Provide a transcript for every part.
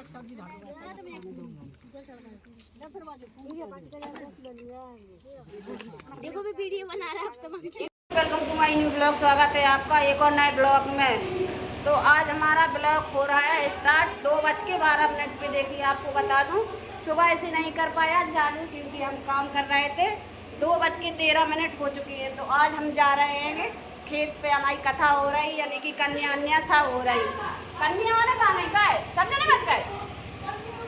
देखो भी वीडियो बना रहा है। Welcome to my new blog. स्वागत है आपका एक और नए ब्लॉग में। तो आज हमारा ब्लॉग हो रहा है स्टार्ट 2:12 पे। देखिए आपको बता दूं, सुबह से नहीं कर पाया चालू क्योंकि हम काम कर रहे थे। 2:13 हो चुकी है। तो आज हम जा रहे हैं खेत पे। हमारी कथा हो रही यानी कि कन्या अन्या सब हो रही। कन्या वाला का नहीं का है सब जने मत गए।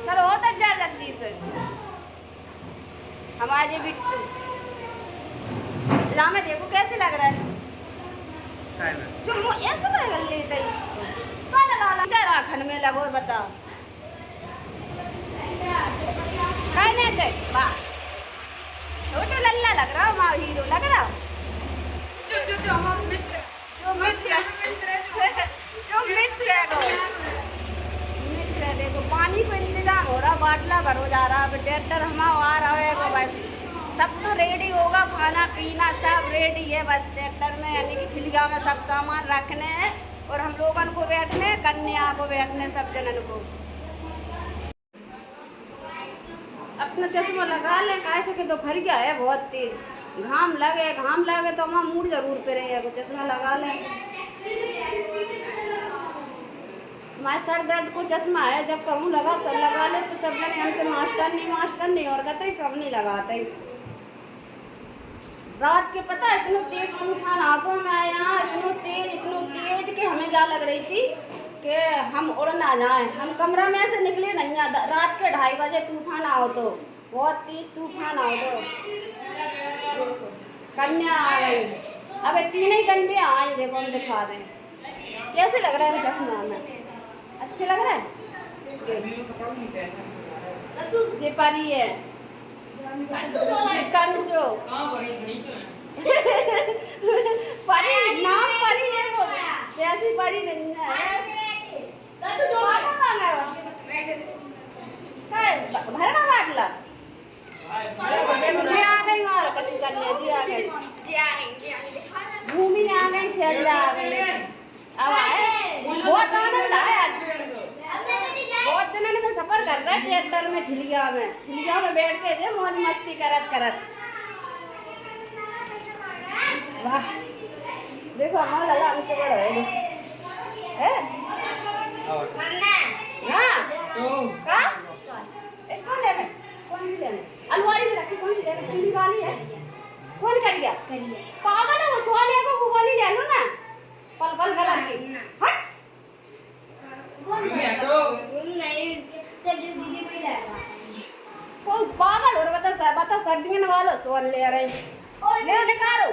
चलो हो तक जा जल्दी से। हमारे बिट्टू में देखो कैसे लग रहा है जो ऐसे कर लेते राखन में लगो बताओ कहने से छोटो लल्ला लग रहा हो हीरो लग रहा हो देखो पानी को इंतजाम हो रहा बाटला भरो जा रहा। अब ट्रैक्टर हमारा आ रहा है बस सब तो रेडी होगा, खाना पीना सब रेडी है। बस ट्रैक्टर में यानी कि खिलिया में सब सामान रखने हैं और हम लोगन को बैठने, कन्या को बैठने, सब जनन को। अपना चश्मा लगा लें कैसे कि तो फर गया है बहुत तेज। घाम लगे तो हमारा मूड जरूर पे रहेगा। चश्मा लगा लें। हमारे सर दर्द को चश्मा है, जब कहूँ लगा सब लगा ले तो सब जने हमसे मास्टर नहीं और कहते सब नहीं लगाते। रात के पता है इतना तेज तूफान आता है हमारे यहाँ, इतना तेज कि हमें जा लग रही थी कि हम उड़ ना जाए। हम कमरा में से निकले नहीं। रात के 2:30 बजे तूफान आओ तो बहुत तेज तूफान आओ तो देखो कन्या आ गई। अब 3 ही कन्या आई। देखो हम दिखा दें कैसे लग रहा है चश्मा में। अच्छे लग रहा है। ये परी है कंजो परी नाम परी है वो जैसी परी नहीं है। भरना बाटला मुझे आ गई और कच्ची कन्या जी आ गई। भूमि आ गई, सैला आ गई। अब आए बहुत आनंद आया। बहुत दिनों से सफर कर रहा है ट्रैक्टर में ठिलिया में बैठ के जे मौज मस्ती करत। वाह देखो हमारा लला हमसे बड़ा है हाँ का इसको लेने कौन सी लेने अलमारी में रखी कौन सी लेने ठंडी वाली है। कौन कर गया पागल है वो सोने को वो वाली ले लो ना पल गलत की हट कोई पागल और बता सर्दी में वालो सोन ले रहे ले निकालो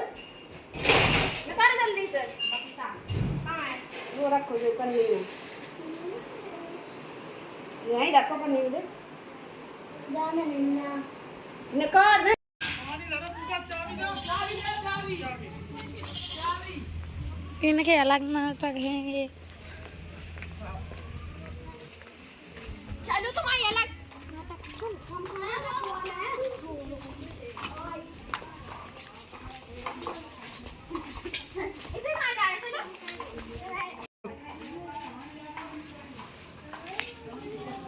जल्दी से वो रखो जो पन्नी में यहीं रखो पन्नी में निकाल इनके अलग नाटक हैं। चलो तुम्हारी अलग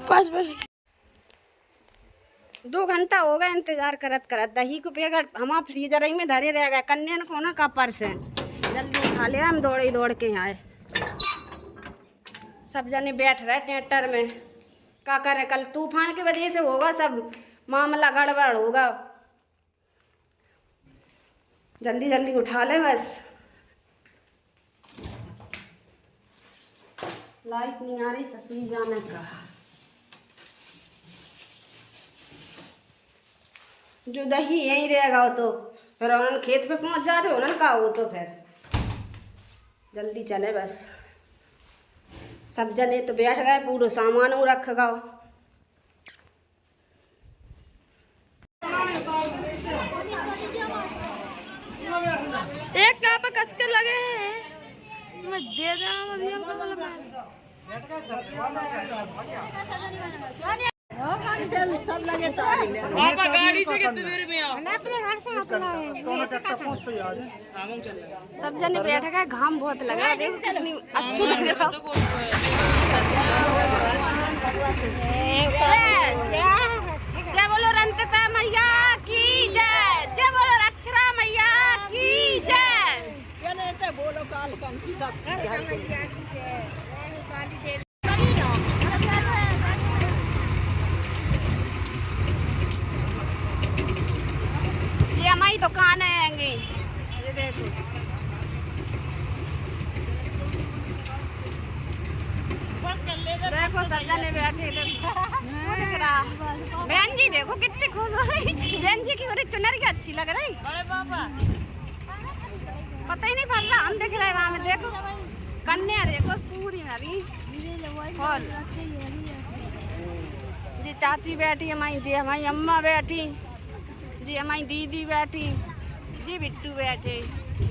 बस 2 घंटा हो गया इंतजार करत। दही को पेगा हमारा फ्रीजर में धरे रह गया। कन्या को ना का पर्स है जल्दी उठा ले। हम दौड़ के आए। सब जने बैठ रहे ट्रैक्टर में। क्या करे कल तूफान की वजह से होगा सब मामला गड़बड़ होगा। जल्दी उठा ले बस। लाइट नहीं आ रही ससुरी जाने का। जो दही यहीं रहेगा तो फिर उन्होंने खेत पे पहुंच जाते उन्होंने कहा हो तो फिर जल्दी चले बस। सब जने तो बैठ गए पूरा सामान वो रख गए। एक का पे कस के लगे हैं मैं दे देना अभी हमको सब लगे पापा गाड़ी से कितनी देर में आओ घर से सब जने बैठ गए। घाम बहुत लग रहा है। देखो कितनी अच्छी लग रहा है। देखो सब जने बैठे थे। बहन जी देखो कितनी खुश हो रही। बहन जी की पूरी चुनरी अच्छी लग रही। अरे बाबा पता ही नहीं पड़ रहा, हम देख रहे हैं वहाँ में। देखो कन्या देखो पूरी हरी फल। जी चाची बैठी हमारी, जी हमारी अम्मा बैठी, जी हमारी दीदी बैठी, जी बिट्टू बैठे।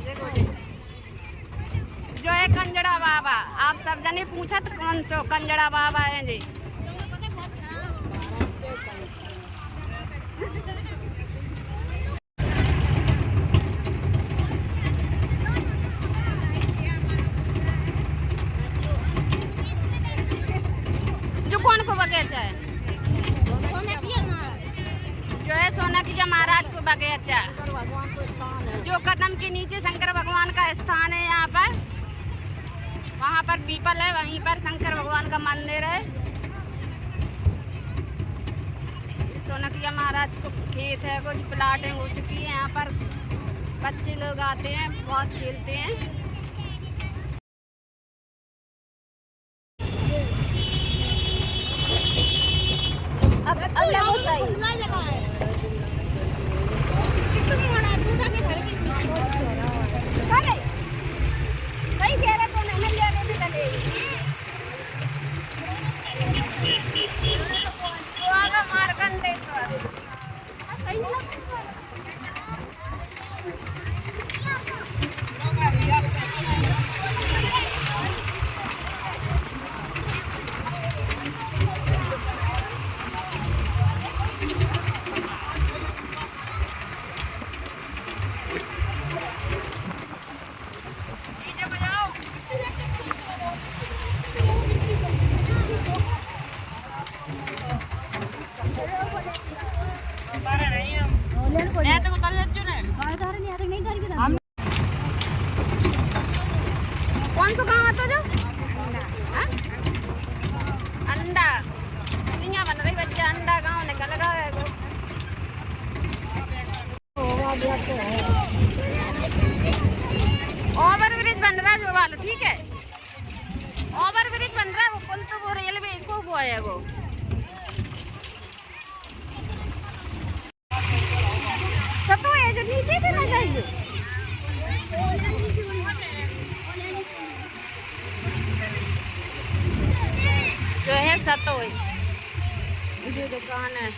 देखो जी जो है कंजड़ा बाबा। आप सब जने पूछा तो कौन सो कंजड़ा बाबा है जी। जो कौन को बगीचा है? जो है सोना की महाराज को बगीचा, जो कदम के नीचे शंकर भगवान का स्थान है। यहाँ पर वहाँ पर पीपल है, वहीं पर शंकर भगवान का मंदिर है। सोनकिया महाराज को खेत है, कुछ प्लाटिंग हो चुकी है। यहाँ पर बच्चे लोग आते हैं, बहुत खेलते हैं। अब सही कह रहे तो नहीं ले रहे थे चले। मार्कंडेश्वर सही नहीं लगता। कौन सा गाँव आता जो अंडा लिंगा बन रही बच्चा अंडा गाँव निकल गया है। ओवर ब्रिज बन रहा है जो वालो, ठीक है ओवर ब्रिज बन रहा है। वो पुल तो वो रेलवे को वो है वो। सतो है जो नीचे से ना जाइए। जो है सतोई जी दुकान है।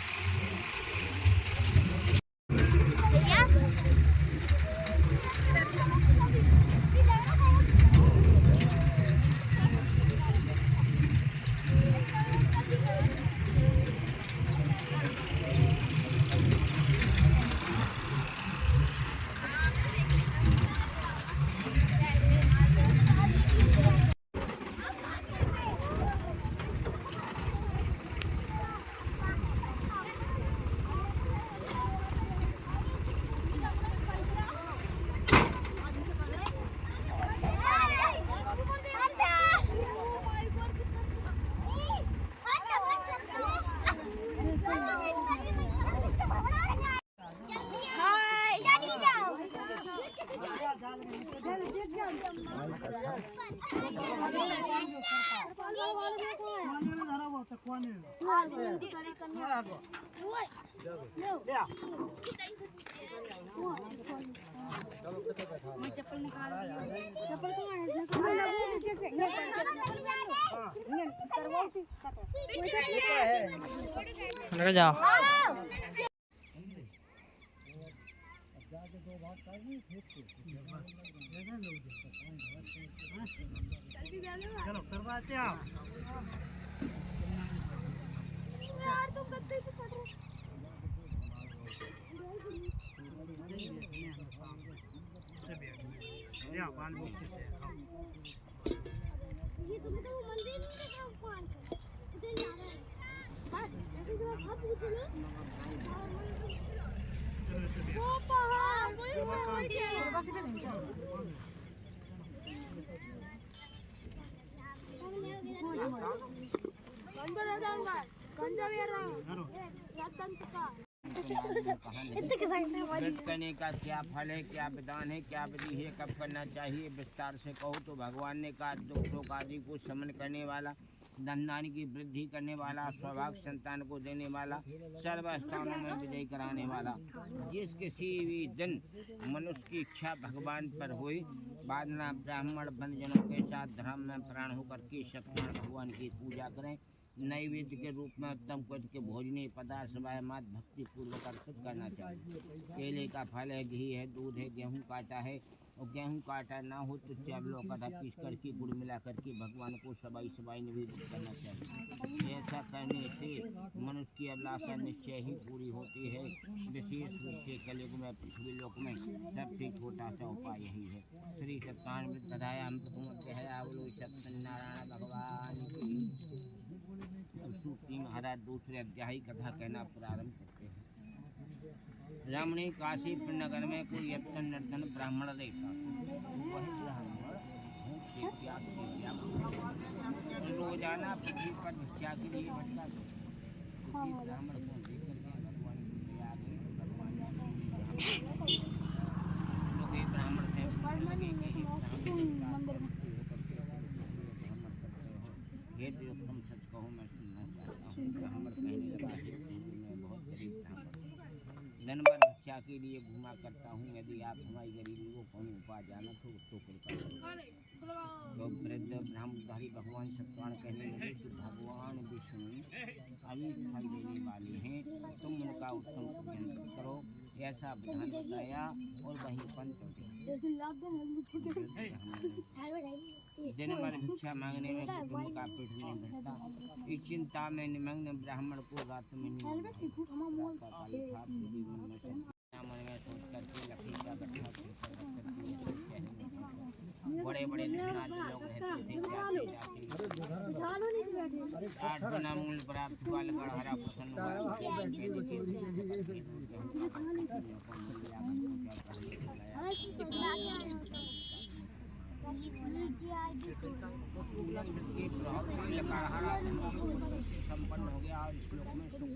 जाओ चलो करवाते आप यार तुम गद्दे पे पड़ रहे। या पान बुक से ये तुम तो मंदिर में क्या कौन उधर जा रहा है बस ऐसे जो सब पूछ लो वो पहाड़ वही करने का क्या फल है, क्या विधान है, क्या विधि है, कब करना चाहिए, विस्तार से कहो तो भगवान ने कहा दुखों आदि को शमन करने वाला धनधान्य की वृद्धि करने वाला, सौभाग्य संतान को देने वाला, सर्व स्थानों में विजय कराने वाला। जिस किसी भी दिन मनुष्य की इच्छा भगवान पर हुई, बादना ब्राह्मण बंधजनों के साथ धर्म में प्राण होकर के सत्यनारायण भगवान की पूजा करें। नैवेद्य के रूप में उत्तम कोटि के भोजनीय पदार्थ सवाय मात भक्ति पूर्वक अर्पित करना चाहिए। केले का फल है, घी है, दूध है, गेहूं का आटा है, और गेहूं का आटा ना हो तो चावलों का आटा पीस करके गुड़ मिला करके भगवान को सबाई निवेदित करना चाहिए। ऐसा करने से मनुष्य की अभिलाषा निश्चय ही पूरी होती है। विशेष रूप से कलयुग में पृथ्वी लोक में सबसे छोटा सा उपाय यही है। श्री सत्यान सत्यनारायण भगवान की सूक्ति महाराज दूसरे अध्याय कथा कहना प्रारंभ करते हैं। रमणी काशीपुर नगर में कोई यत्न निर्धन ब्राह्मण रहता। वह ब्राह्मण भूख से प्यास से रोजाना पृथ्वी पर भिक्षा के लिए भटका। ब्राह्मण को देख करके भगवान की दया आ गई। भगवान लोग ब्राह्मण से हे देवोत्तम सच कहो मैं सुनना चाहता हूँ। ब्राह्मण कहने लगा मैं बहुत गरीब ब्राह्मण दिन भर भिक्षा के लिए घूमा करता हूँ। यदि आप हमारी गरीबी को कौन उपाय जानत हो तो कृपा करो। तो वृद्ध ब्रह्मधारी भगवान सत्यनारायण कहने लगे कि भगवान विष्णु अभी फल देने वाले हैं, तुम उनका उत्तम पूजन करो। ऐसा विधान बताया और वही पंथ दिन भर भिक्षा मांगने में कुटुंब का पेट नहीं भरता। इस चिंता में निमग्न ब्राह्मण को रात में सोच करके लकड़ी का गट्ठा बड़े बड़े लोग रहते थे। 8 गुना मूल प्राप्त हुआ, हरा प्रसन्न संपन्न हो गया। और श्लोक में सुख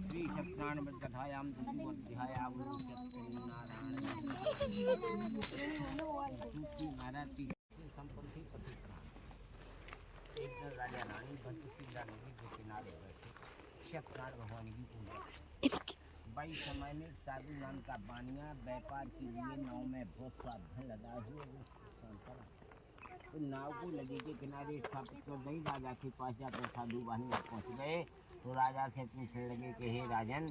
श्री सत्यनारायण कथायाम महाराज की संपत्ति एक राजा रानी भक्तिशीला नदी के किनारे बैठे सत्यनारायण भगवान की पूजा। बड़ी समय में साधु नाम का बानिया व्यापार के लिए नाव में बहुत सा धन लदा हुए तो नाव को नदी के किनारे स्थापित कर गई। राजा के पास जाकर साधु बानिया पहुँच गए तो राजा से पूछने लगे कि हे राजन,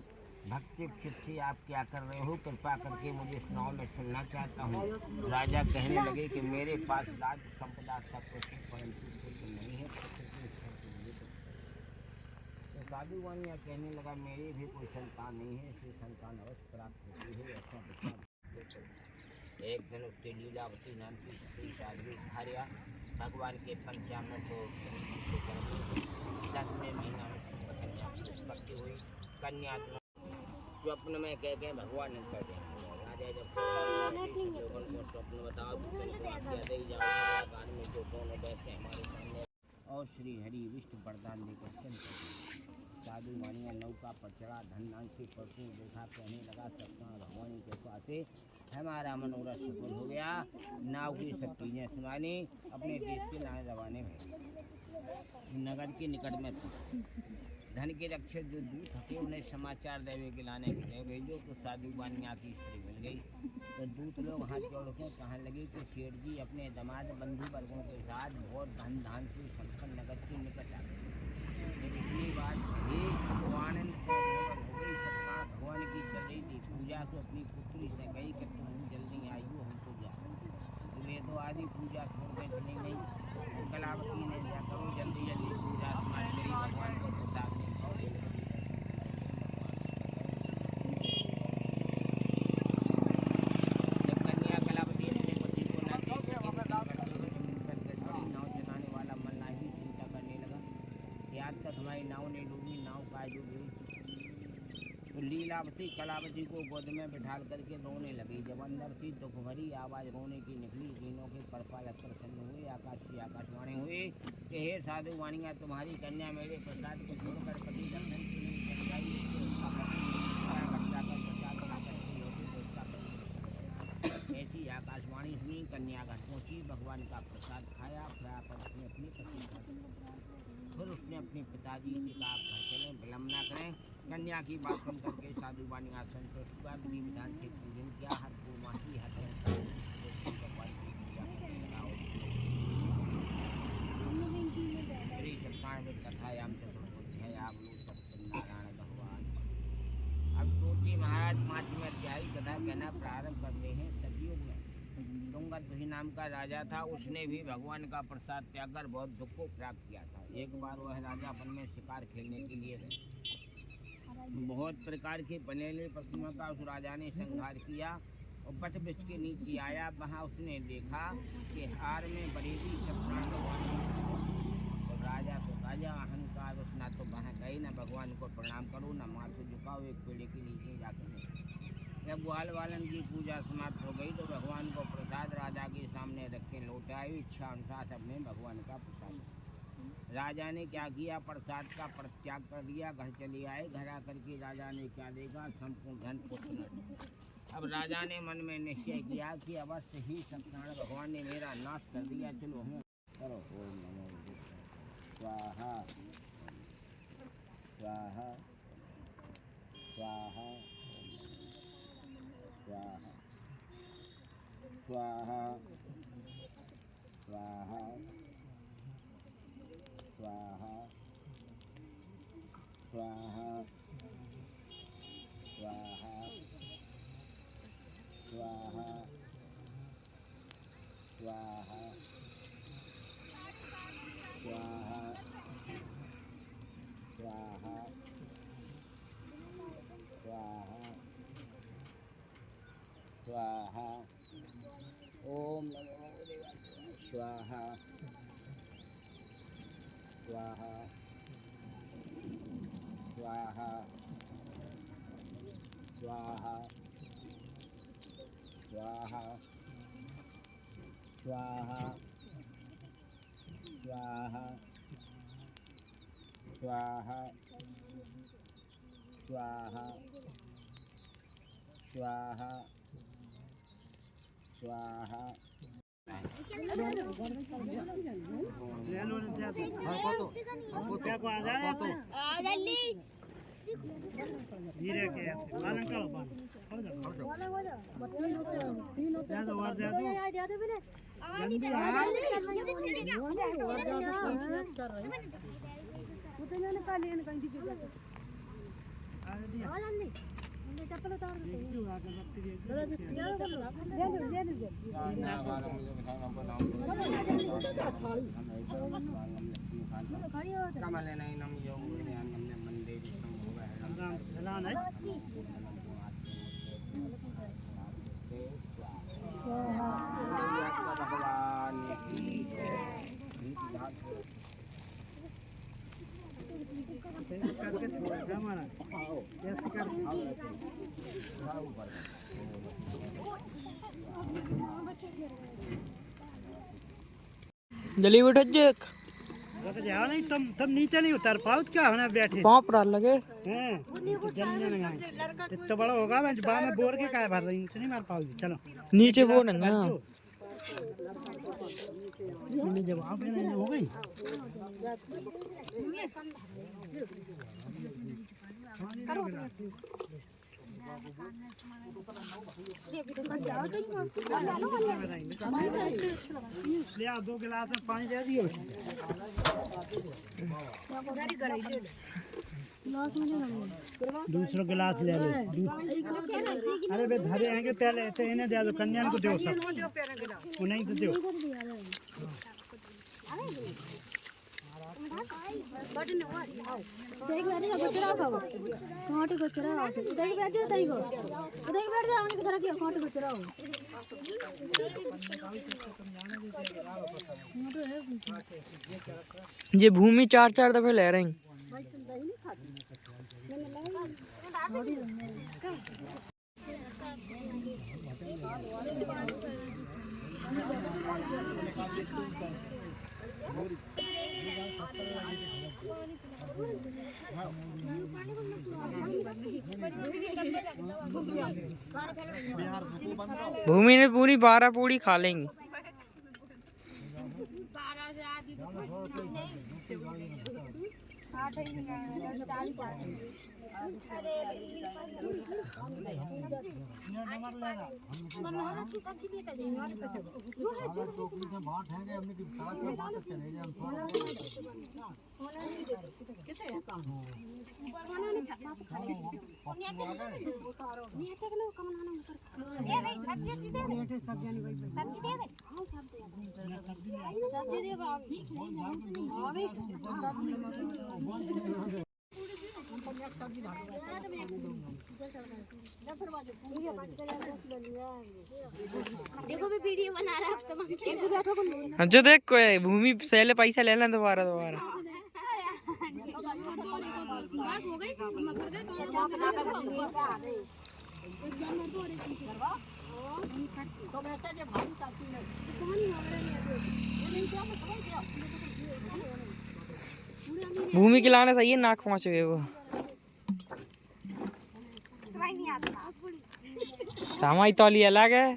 भक्ति से आप क्या कर रहे हो? कृपा करके मुझे इस नाव में सुनना चाहता हूँ। राजा कहने लगे कि मेरे पास राज संपदा सब कुछ परंतु नहीं है। तो साधु बानिया कहने लगा मेरे भी कोई संतान नहीं है, इसलिए संतान अवश्य प्राप्त होती है। ऐसा विचार एक दिन उसकी लीलावती नाम की स्त्री साधु भार्या भगवान के पंचामृत को 10वें महीना में कन्या की उत्पत्ति हुई। कन्या स्वप्न में कह के भगवान ने कर दिया। राजा जब लोगों को स्वप्न बताओ कान में जो दोनों वैसे हमारे सामने और श्री हरि विष्णु वरदान देकर साधु वानिया नौका पर चढ़ा, धन से परसों देखा, कहने लगा सत्यनारायण भगवान के पास से हमारा मनोरथ सफल हो गया। नाव की सब चीजें सुनानी अपने देश के लाने रवाने में नगर के निकट में धन के रक्षक जो दूत थे उन्हें समाचार देवे के लाने के लिए भेजो। तो साधु बानिया की स्त्री मिल गई तो दूत लोग हाथ जोड़ के कहने लगे कि शेर जी अपने दामाद बंधु वर्गों के साथ बहुत धन धान से संपन्न नगर के निकट आ गए। इतनी बात भगवान भगवान की चल रही थी पूजा तो अपनी पुत्री से गई कि तुम जल्दी आई हो, हमको जा तुम्हें तो आदि पूजा छोड़ के चली गई। कलावती ने क्या करो जल्दी जल्दी पूजा स्नान करी, भगवान को प्रसाद नहीं जब कन्या कलावती अपने पति को न देख सके नाव चलाने वाला मन ही चिंता करने लगा। याद तक हमारी नाव नहीं डूबी, नाव का जो तो लीलावती कलावती को गोद में बिठाल करके रोने लगी। जब अंदर से दुख भरी आवाज़ रोने की निकली, तीनों के परपाल प्रसन्न हुए। आकाशवाणी हुई कि हे साधु वानिया, तुम्हारी कन्या मेरे प्रसाद को छोड़कर कभी दर्शन की नहीं कर जाई। ऐसी आकाशवाणी सुनी। कन्या घर पहुंची, भगवान का प्रसाद खाया, फिर उसने अपनी पत्नी का फिर उसने अपने पिताजी से कहा घर चलें, विलम्ब न करें। कन्या की बात सुन करके साधु बानी आसन पर हुआ, विधि विधान से पूजन किया। हर पूर्णमासी हर दिन भगवान की पूजा श्री सत्यानंद कथायाम चतुर्भुजायाम सत्यनारायण भगवान। अब सोची महाराज 5वें अध्याय कथा कहना प्रारंभ करते हैं। सतयुग में तुंगध्वज नाम का राजा था। उसने भी भगवान का प्रसाद त्याग कर बहुत दुख को प्राप्त किया था। एक बार वह राजा वन में शिकार खेलने के लिए गए। बहुत प्रकार के बनेले पशुओं का उस राजा ने संहार किया और वट वृक्ष के नीचे आया। वहाँ उसने देखा कि हार में बरेली सत्यनारायण भगवान। राजा तो राजा अहंकार उस ना तो वहाँ गए न भगवान को प्रणाम करो न माथे झुकाओ, एक पेड़ के नीचे जाकर जब ग्वाल वालन की पूजा समाप्त हो गई तो भगवान को प्रसाद राजा के सामने रख के लौट आए। इच्छा अनुसार सबने भगवान का प्रसाद। राजा ने क्या किया, प्रसाद का परित्याग कर दिया, घर चले आए। घर आकर के राजा ने क्या देखा, संपूर्ण धन पुत्र। अब राजा ने मन में निश्चय किया कि अवश्य ही सत्यनारायण भगवान ने मेरा नाश कर दिया। चलो हमें करो ओम नमो स्वाहा स्वाहा स्वाहा स्वाहा स्वाहा स्वाहा स्वाहा स्वाहा स्वाहा स्वाहा स्वाहा स्वाहा स्वाहा स्वाहा स्वाहा ओम नमो स्वाहा स्वाहा स्वाहा स्वाहा स्वाहा स्वाहा स्वाहा स्वाहा स्वाहा स्वाहा स्वाहा धीरे के पालन करो चप्पल उतार जली बैठो जक जाओ नहीं तुम नीचे नहीं उतर पाओ क्या होना बैठे पाँव पर लगे हैं इतना बड़ा होगा मैं बाद में बोर के काय भर रही नहीं मार पाओगी। चलो नीचे वो ना जवाब हो गई ले आओ 2 गिलास में पानी दे दियो। दूसरा गिलास ले लो। अरे बे धरे आएंगे पहले ऐसे इन्हें दे दो, कन्या को दो सब वो नहीं तो दो। ये भूमि 4-4 दफे ले रही भूमि ने पूरी 12 पूरी खा लेंगी। देखो भी वीडियो बना रहा है जो देख कोई भूमि पहले पैसा ले लें दोबारा। भूमि खिलाने सही है, नाक पहुँच गए वो। सामाई तौली अलग है।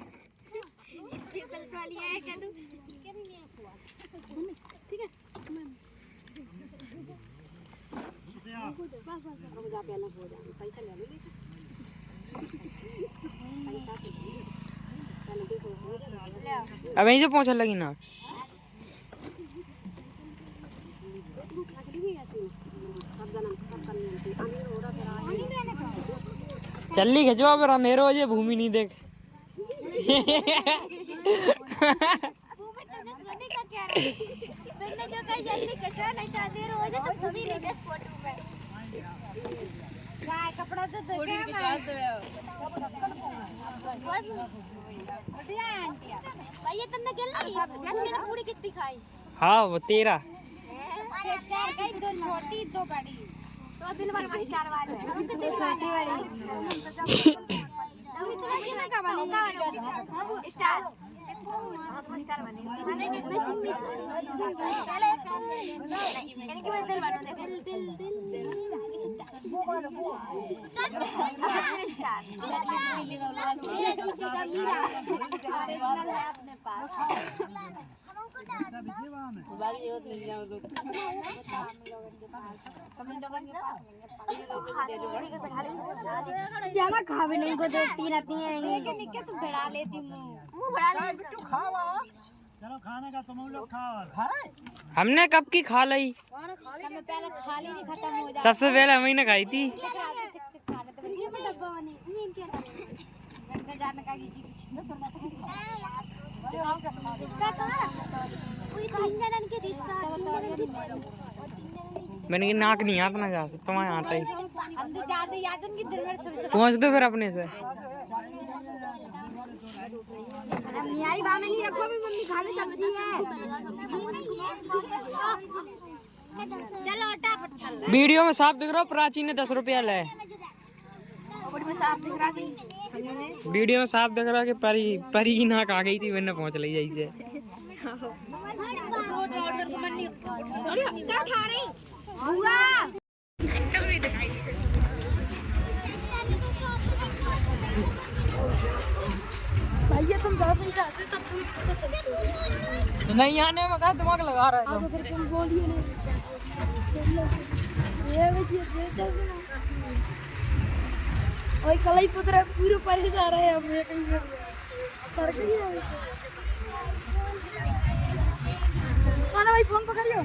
अब यहीं से पहुँचने लगी नाक। चल्ली खिंचवा पर अंधेरो हो जाए, भूमि नहीं देख। कपड़ा तो भैया तुमने पूरी कितनी खाई? हाँ वो 13। दो छोटी दो बड़ी, तो दिन भर में 4 वाले छोटी बड़ी। अभी तो कितना का बनेगा स्टार स्टार बनेगा। यानी कि मैं दिल बना दे, दिल दिल दिल अपने पास। जमा खावे नहीं को देखती रहती है निके तू बढ़ा लेती मुंह बढ़ा ले बिट्टू खावा। चलो खाने का तुम लोग खाओ। हमने कब की खा ली? हमने पहले खा ली, नहीं खत्म हो जाए। सबसे पहले हम ही ने खाई थी। मैंने की नाक नहीं आता ना जा सकता, तुम्हारे आता ही। पहुँच दो फिर अपने से। नहीं रखो भी, मम्मी खाने सब्जी है। चलो वीडियो में साफ दिख रहा हो, प्राची ने 10 रुपया ले। वीडियो में साफ दिख रहा कि परी की नाक आ गई थी, मैंने पहुँच ली जैसे। भैया तुम 10 मिनट आते तब तुम पता चलते। तो नहीं आने में कहा दिमाग लगा रहा है। तो फिर तुम बोलिए नहीं। ये ओए कलाई पुत्र पूरे परे जा रहे हैं, हमें कहीं सर के ही है। खाना भाई फोन पकड़ियो।